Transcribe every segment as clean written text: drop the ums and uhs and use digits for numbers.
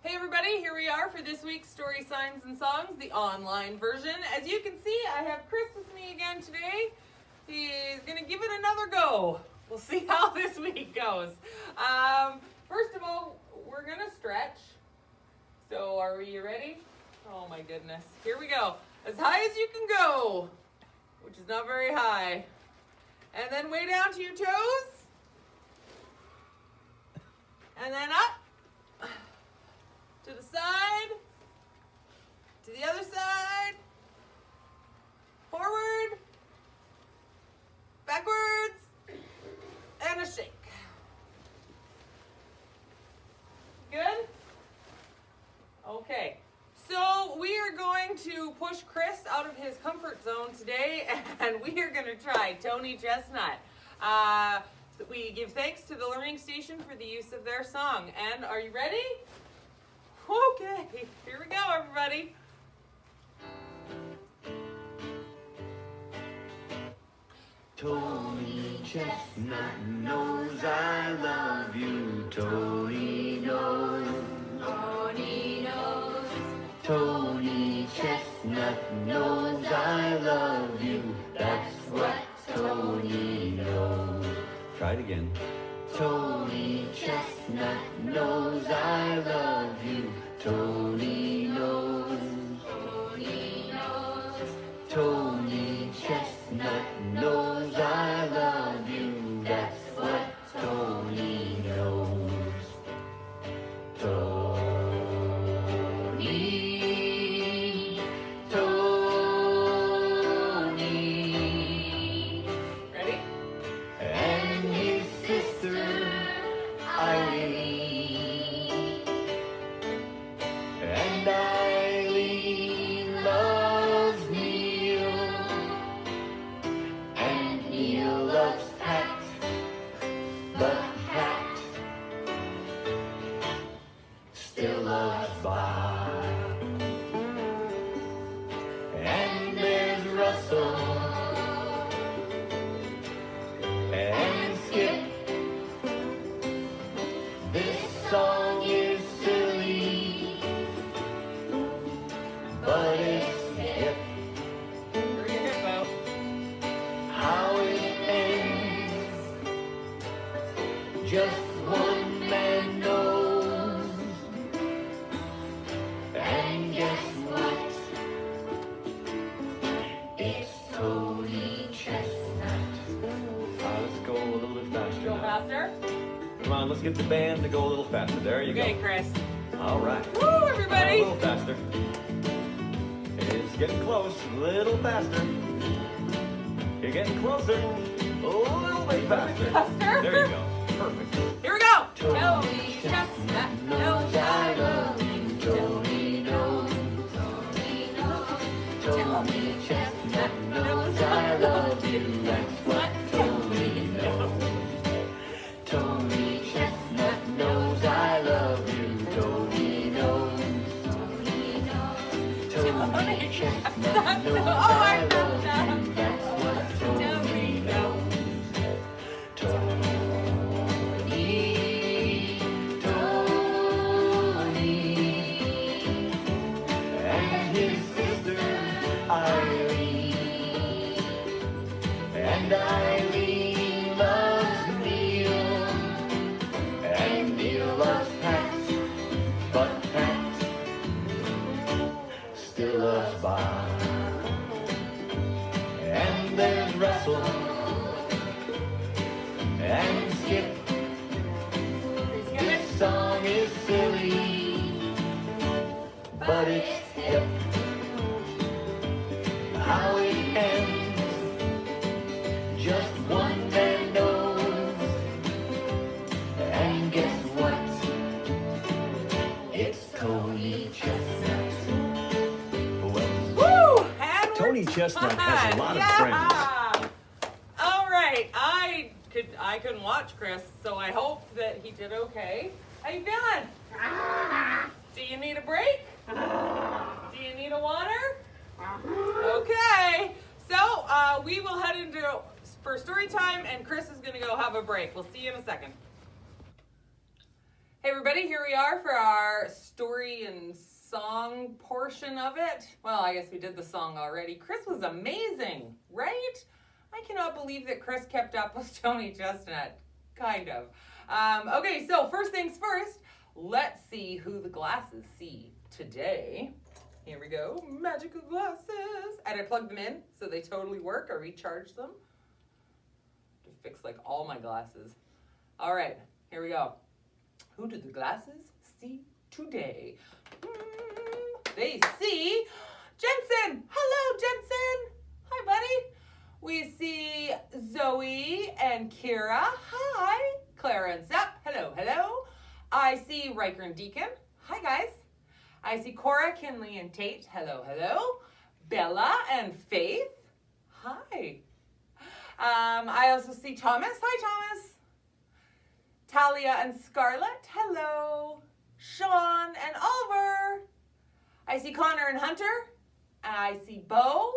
Hey everybody, here we are for this week's Story Signs and Songs, the online version. As you can see, I have Chris with me again today. He's going to give it another go. We'll see how this week goes. First of all, we're going to stretch. So are you ready? Oh my goodness. Here we go. As high as you can go, which is not very high. And then way down to your toes. And then up. To the side, to the other side, forward, backwards, and a shake. Good? Okay, so we are going to push Chris out of his comfort zone today, and we are going to try Tony Chestnut. We give thanks to the Learning Station for the use of their song. And are you ready? Okay, here we go, everybody. Tony Chestnut knows I love you. Tony knows. Tony knows. Tony Chestnut knows I love you. That's what Tony knows. Try it again. Tony Chestnut knows I love you. Tony knows. Tony knows. Tony Chestnut knows I love you. That's what Tony knows. Tony. Tony. Ready? And his sister Eileen. And Eileen loves Neil. And Neil loves Pat. But Pat still loves Bob. And there's Russell. And Skip. This song is silly, but it's hip. Bring your hip out. How it ends, just one man knows. And guess what? It's Tony Chestnut. Let's go a little bit faster Go now. faster. Come on, let's get the band to go a little faster. There you Okay, go. Chris. All right. Woo, A everybody. little faster. It's getting close. A little faster. You're getting closer. A little bit faster. Faster. There you go. Perfect. Here we go. Tony Chestnut knows I love you. Tony knows. Tony knows. Tony Chestnut knows I love you. That's what Tony knows. Tony Chestnut knows I love you. Tony knows. Tony knows. Tony Chestnut knows Oh, I I love messed up. you. That's what Tony knows. Tony. And his sister Eileen. And Eileen loves Neil. And Neil loves Pat. But Pat still loves Bob. And there's Russell. And Skip. This song is silly, but it's hip. How it ends, just one man knows. And guess what? It's Tony Chestnut. Who else? Woo! And we're Tony Chestnut has a done. lot of Yeah! friends. All right, I couldn't watch Chris, so I hope that he did okay. How you feeling? Do you need a break? Do you need a water? Okay, so we will head into for story time, and Chris is going to go have a break. We'll see you in a second. Hey everybody, here we are for our story and song portion of it. Well, I guess we did the song already. Chris was amazing, right? I cannot believe that Chris kept up with Tony Chestnut. Kind of. Okay, so first things first, let's see who the glasses see today. Here we go, magical glasses. And I plugged them in so they totally work. I recharged them to fix like all my glasses. All right, here we go. Who do the glasses see today? They see Jensen. Hello, Jensen. Hi, buddy. We see Zoe and Kira. Hi. Clarence up. Hello, hello. I see Riker and Deacon. Hi, guys. I see Cora, Kinley, and Tate. Hello, hello. Bella and Faith. Hi. I also see Thomas. Hi, Thomas. Talia and Scarlett. Hello. Sean and Oliver. I see Connor and Hunter. I see Bo.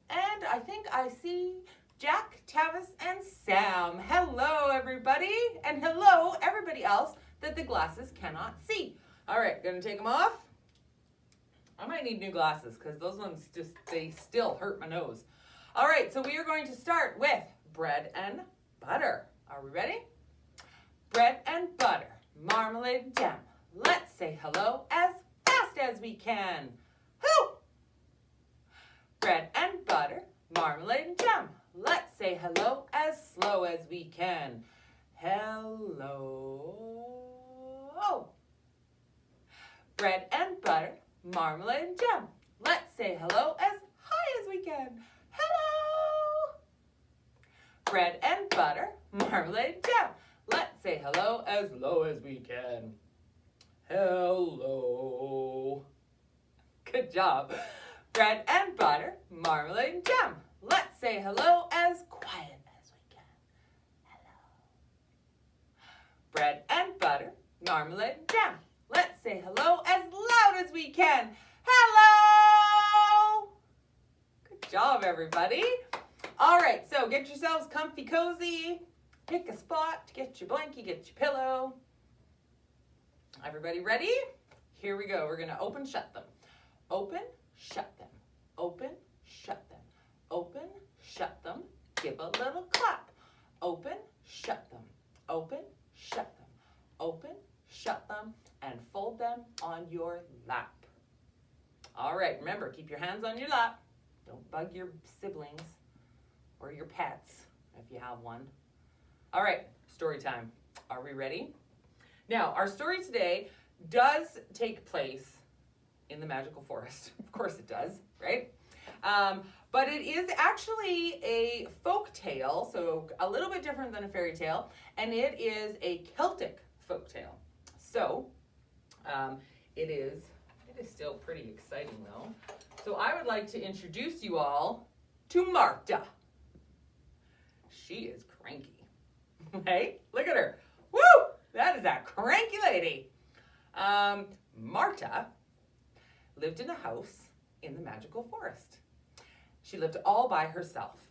And I think I see Jack, Tavis, and Sam. Hello, everybody. And hello, everybody else that the glasses cannot see. All right, gonna take them off. I might need new glasses because those ones they still hurt my nose. All right, so we are going to start with bread and butter. Are we ready? Bread and butter, marmalade and jam. Let's say hello as fast as we can. Who? Bread and butter, marmalade and jam. Let's say hello as slow as we can. Hello. Bread and butter, marmalade and jam. Let's say hello as high as we can. Hello. Bread and butter, marmalade and jam. Let's say hello as low as we can. Hello. Good job. Bread and butter, marmalade and jam. Let's say hello as quiet as we can. Hello. Bread and butter, marmalade and jam. Let's say hello as loud as we can. Hello. Good job, everybody. All right, so get yourselves comfy cozy. Pick a spot, get your blankie, get your pillow. Everybody ready? Here we go. We're going to open, shut them. Open, shut them. Open, shut them. Open, shut them. Give a little clap. Open, shut them. Open, shut them. Open, shut them, and fold them on your lap. All right, remember, keep your hands on your lap. Don't bug your siblings or your pets if you have one. All right, story time. Are we ready? Now, our story today does take place in the magical forest. Of course it does, right? But it is actually a folk tale, so a little bit different than a fairy tale, and it is a Celtic folk tale. So, it is still pretty exciting though. So I would like to introduce you all to Marta. She is cranky. Hey, look at her. Woo! That is a cranky lady. Marta lived in a house in the magical forest. She lived all by herself.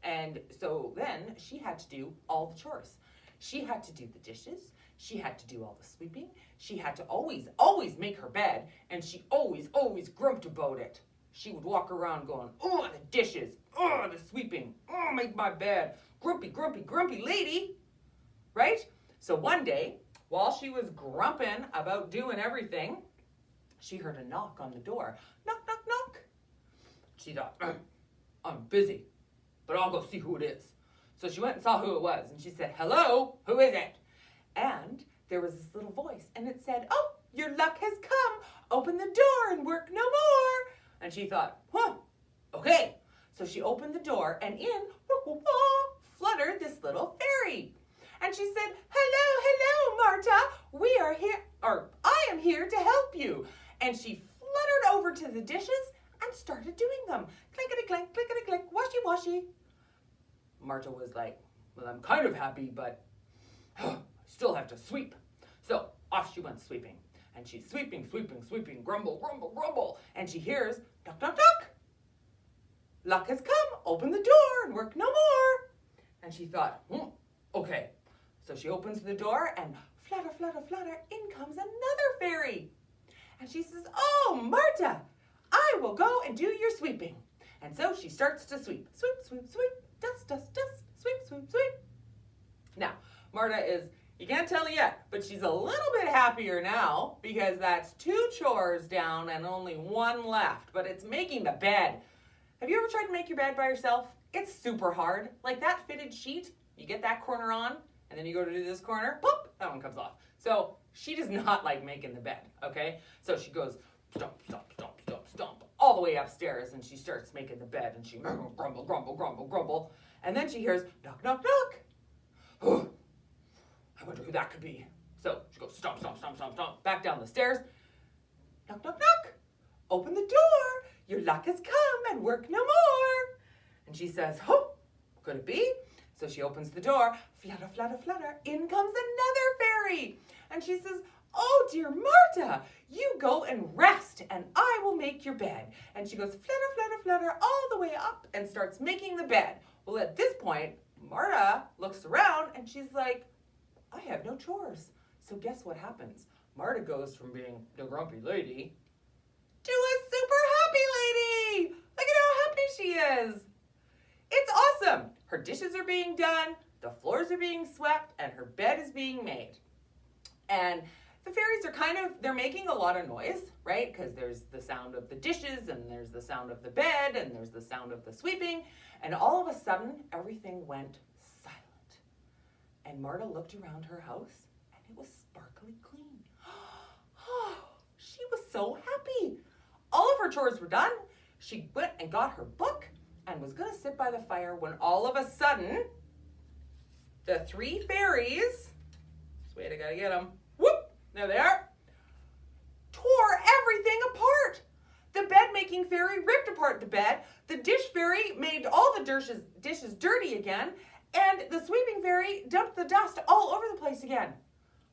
And so then she had to do all the chores. She had to do the dishes. She had to do all the sweeping. She had to always make her bed. And she always grumped about it. She would walk around going, oh, the dishes. Oh, the sweeping. Oh, make my bed. Grumpy lady. Right? So one day, while she was grumping about doing everything, she heard a knock on the door. Knock, knock, knock. She thought, I'm busy, but I'll go see who it is. So she went and saw who it was, and she said, hello, who is it? And there was this little voice, and it said, oh, your luck has come. Open the door and work no more. And she thought, okay. So she opened the door, and in fluttered this little fairy. And she said, hello, Marta. We are here, or I am here to help you. And she fluttered over to the dishes and started doing them. Clinkety-clink, clinkety-clink, washy-washy. Marta was like, well, I'm kind of happy, but I still have to sweep. So off she went sweeping. And she's sweeping, grumble, grumble, grumble. And she hears, knock, knock, knock. Luck has come, open the door and work no more. And she thought, okay. So she opens the door and flutter, flutter, flutter, in comes another fairy. And she says, oh, Marta, I will go and do your sweeping. And so she starts to sweep. Sweep, sweep, sweep, dust, dust, dust, sweep, sweep, sweep. Now, Marta is, you can't tell yet, but she's a little bit happier now because that's 2 chores down and only 1 left, but it's making the bed. Have you ever tried to make your bed by yourself? It's super hard. Like that fitted sheet, you get that corner on, and then you go to do this corner, pop, that one comes off. So she does not like making the bed, okay? So she goes stomp, stomp, stomp, stomp, stomp, all the way upstairs, and she starts making the bed, and she grumble, grumble, grumble, grumble, and then she hears knock, knock, knock. Oh, I wonder who that could be. So she goes stomp, stomp, stomp, stomp, stomp, back down the stairs. Knock, knock, knock. Open the door. Your luck has come and work no more. And she says, oh, could it be? So she opens the door. Flutter, flutter, flutter. In comes another fairy. And she says, oh, dear Marta, you go and rest, and I will make your bed. And she goes flutter, flutter, flutter all the way up and starts making the bed. Well, at this point, Marta looks around, and she's like, I have no chores. So guess what happens? Marta goes from being the grumpy lady to a super happy lady. Look at how happy she is. It's awesome. Her dishes are being done, the floors are being swept, and her bed is being made. And the fairies are they're making a lot of noise, right? Because there's the sound of the dishes, and there's the sound of the bed, and there's the sound of the sweeping. And all of a sudden, everything went silent. And Marta looked around her house, and it was sparkly clean. Oh, she was so happy. All of her chores were done. She went and got her book and was going to sit by the fire when all of a sudden, the 3 fairies, wait, I gotta get them, whoop, there they are, tore everything apart. The bed-making fairy ripped apart the bed. The dish fairy made all the dishes dirty again. And the sweeping fairy dumped the dust all over the place again.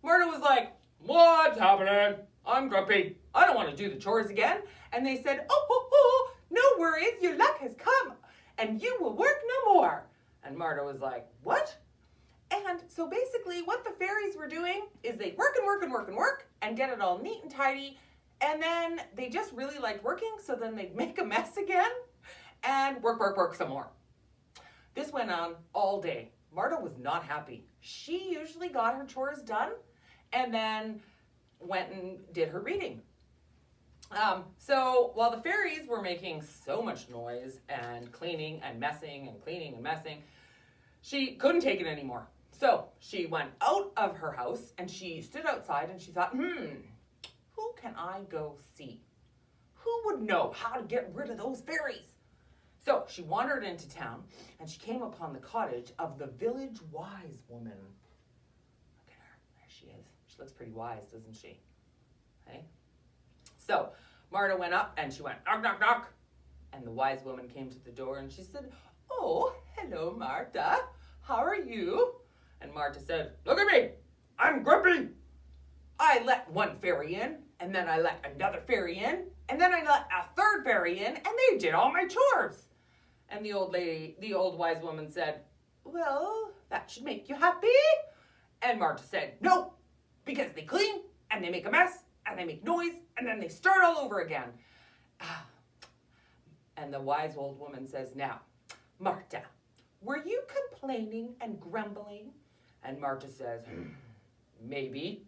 Marta was like, what's happening? I'm grumpy. I don't want to do the chores again. And they said, oh, no worries. Your luck has come and you will work no more. And Marta was like, what? And so basically what the fairies were doing is they work and work and work and work and get it all neat and tidy. And then they just really liked working. So then they'd make a mess again and work some more. This went on all day. Marta was not happy. She usually got her chores done and then went and did her reading. So while the fairies were making so much noise and cleaning and messing and cleaning and messing, she couldn't take it anymore. So she went out of her house and she stood outside and she thought, who can I go see? Who would know how to get rid of those fairies? So she wandered into town and she came upon the cottage of the village wise woman. Look at her. There she is. She looks pretty wise, doesn't she? Hey? So Marta went up and she went, knock, knock, knock. And the wise woman came to the door and she said, oh, hello, Marta. How are you? And Marta said, look at me. I'm grumpy. I let one fairy in, and then I let another fairy in, and then I let a third fairy in, and they did all my chores. And the old wise woman said, well, that should make you happy. And Marta said, no, because they clean, and they make a mess, and they make noise, and then they start all over again. And the wise old woman says, now, Marta, were you complaining and grumbling? And Marta says, maybe.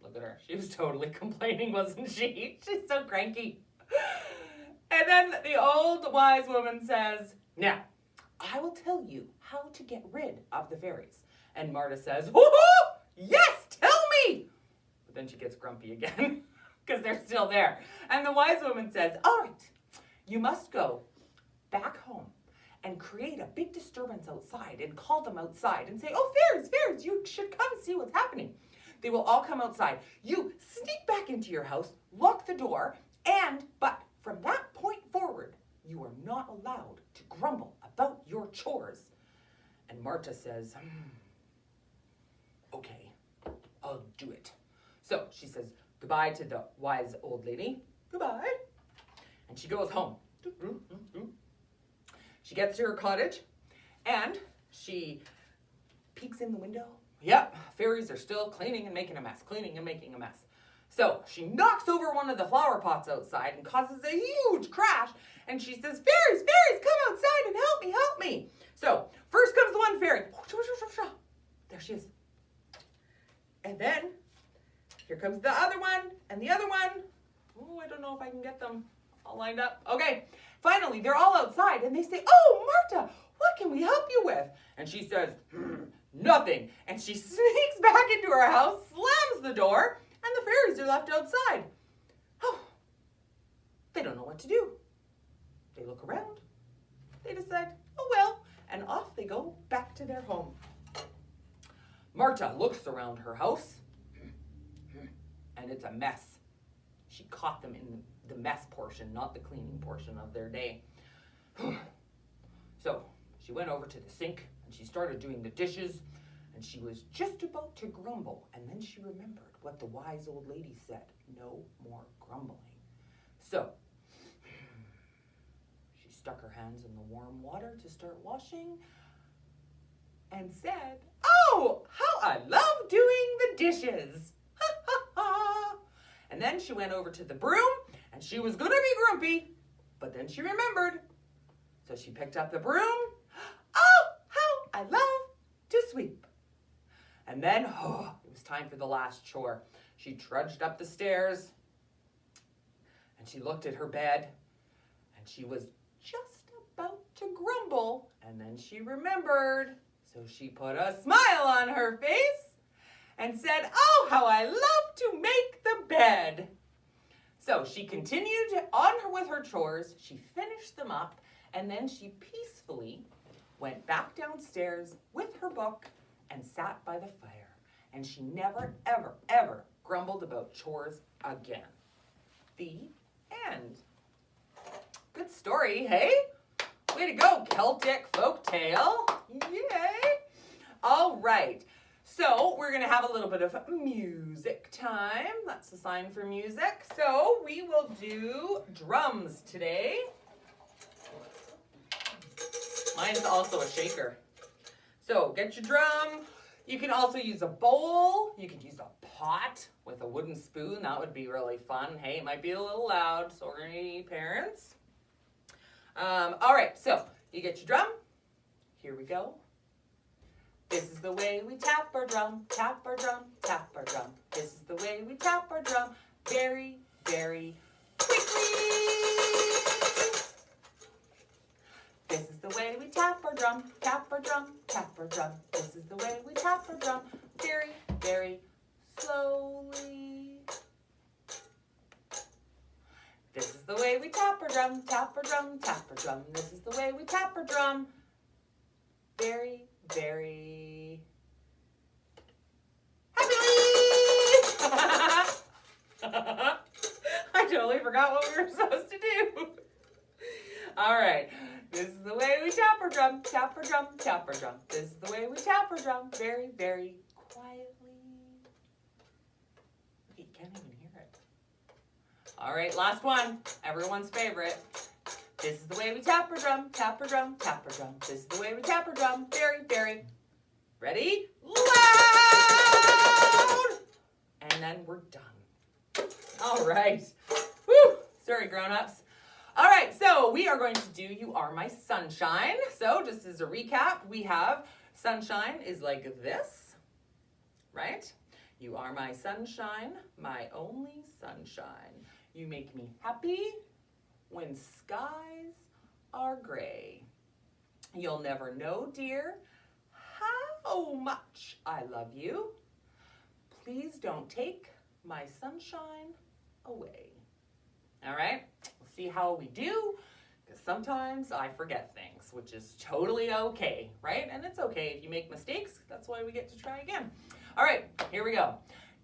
Look at her. She was totally complaining, wasn't she? She's so cranky. And then the old wise woman says, now, I will tell you how to get rid of the fairies. And Marta says, oh, yes, tell me. But then she gets grumpy again because they're still there. And the wise woman says, all right, you must go back home and create a big disturbance outside and call them outside and say, oh, fairies, you should come see what's happening. They will all come outside. You sneak back into your house, lock the door, but from that point forward, you are not allowed to grumble about your chores. And Marta says, okay, I'll do it. So she says goodbye to the wise old lady. Goodbye. And she goes home. She gets to her cottage and she peeks in the window Yep, fairies are still cleaning and making a mess, cleaning and making a mess. So she knocks over one of the flower pots outside and causes a huge crash. And she says, fairies, fairies, come outside and help me, help me. So first comes the one fairy. There she is. And then here comes the other one and the other one. Oh, I don't know if I can get them all lined up. Okay, finally they're all outside and they say, oh, Marta, what can we help you with? And she says, nothing. And she sneaks back into her house, slams the door, and the fairies are left outside. Oh, they don't know what to do. They look around. They decide, oh well, and off they go back to their home. Marta looks around her house, and it's a mess. She caught them in the mess portion, not the cleaning portion of their day. So she went over to the sink, and she started doing the dishes, and she was just about to grumble, and then she remembered what the wise old lady said, no more grumbling. So she stuck her hands in the warm water to start washing and said, oh, how I love doing the dishes. Ha ha ha. And then she went over to the broom, and she was gonna be grumpy, but then she remembered. So she picked up the broom. Oh, how I love to sweep. And then, it was time for the last chore. She trudged up the stairs, and she looked at her bed, and she was just about to grumble, and then she remembered. So she put a smile on her face and said, oh, how I love to make the bed. So she continued on with her chores. She finished them up, and then she peacefully went back downstairs with her book and sat by the fire. And she never, ever, ever grumbled about chores again. The end. Good story, hey? Way to go, Celtic folk tale. Yay. All right. So we're going to have a little bit of music time. That's a sign for music. So we will do drums today. Mine's also a shaker. So get your drum. You can also use a bowl. You could use a pot with a wooden spoon. That would be really fun. Hey, it might be a little loud. Sorry, parents. All right, so you get your drum. Here we go. This is the way we tap our drum, tap our drum, tap our drum. This is the way we tap our drum very, very quickly. This is the way we tap our drum, tap our drum, tap our drum. This is the way we tap our drum very, very slowly. This is the way we tap our drum, tap our drum, tap our drum. This is the way we tap our drum very, very happily. I totally forgot what we were supposed to do. All right. This is the way we tap our drum, tap our drum, tap our drum. This is the way we tap our drum very, very quietly. You can't even hear it. All right, last one. Everyone's favorite. This is the way we tap our drum, tap our drum, tap our drum. This is the way we tap our drum very, very, ready? Loud! And then we're done. All right. Woo! Sorry, grown-ups. All right, so we are going to do You Are My Sunshine. So just as a recap, we have sunshine is like this, right? You are my sunshine, my only sunshine. You make me happy when skies are gray. You'll never know, dear, how much I love you. Please don't take my sunshine away. All right, we'll see how we do, because sometimes I forget things, which is totally okay, right? And it's okay if you make mistakes. That's why we get to try again. All right, here we go.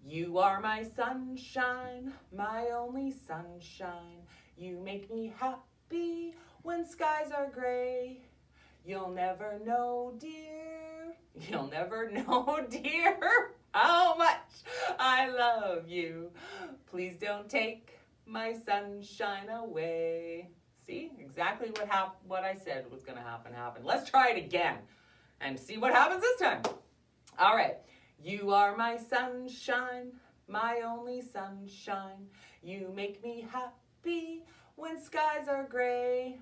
You are my sunshine, my only sunshine. You make me happy when skies are gray. You'll never know, dear, you'll never know, dear, how much I love you. Please don't take my sunshine away. See, exactly what I said was going to happen. Let's try it again and see what happens this time. All right. You are my sunshine, my only sunshine. You make me happy when skies are gray.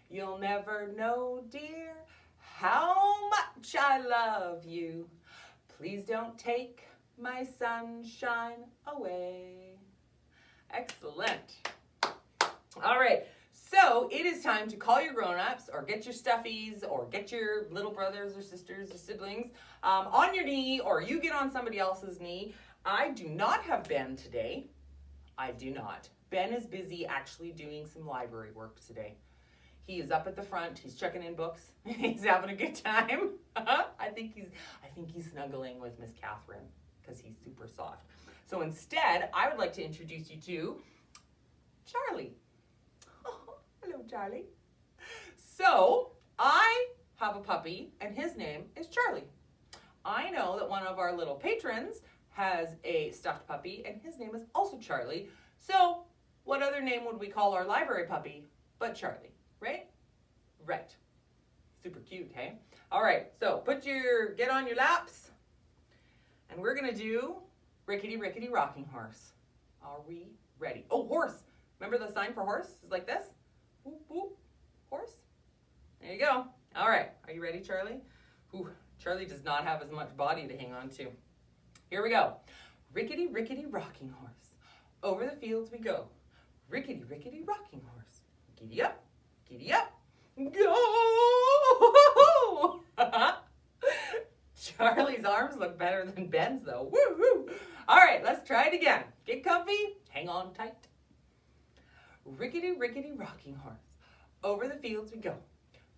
You'll never know, dear, how much I love you. Please don't take my sunshine away. Excellent. All right, so it is time to call your grown-ups or get your stuffies or get your little brothers or sisters or siblings on your knee, or you get on somebody else's knee. I do not have Ben today. I do not. Ben is busy actually doing some library work today. He is up at the front. He's checking in books. He's having a good time. I think he's snuggling with Miss Catherine because he's super soft. So instead, I would like to introduce you to Charlie. Oh, hello, Charlie. So I have a puppy, and his name is Charlie. I know that one of our little patrons has a stuffed puppy, and his name is also Charlie. So what other name would we call our library puppy but Charlie? Right? Right. Super cute, hey? All right, so get on your laps, and we're gonna do Rickety Rickety Rocking Horse. Are we ready? Oh, horse. Remember the sign for horse? It's like this. Whoop, whoop. Horse. There you go. All right, are you ready, Charlie? Ooh, Charlie does not have as much body to hang on to. Here we go. Rickety Rickety Rocking Horse. Over the fields we go. Rickety Rickety Rocking Horse. Giddy up. Giddy up, go! Charlie's arms look better than Ben's though. Woo woo! All right, let's try it again. Get comfy, hang on tight. Rickety Rickety Rocking Horse. Over the fields we go.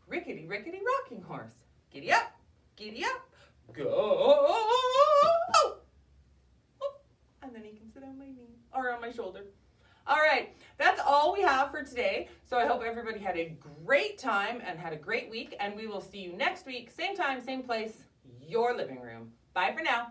Rickety Rickety Rocking Horse. Giddy up, go! And then he can sit on my knee or on my shoulder. All right, that's all we have for today. So I hope everybody had a great time and had a great week, and we will see you next week, same time, same place, your living room. Bye for now.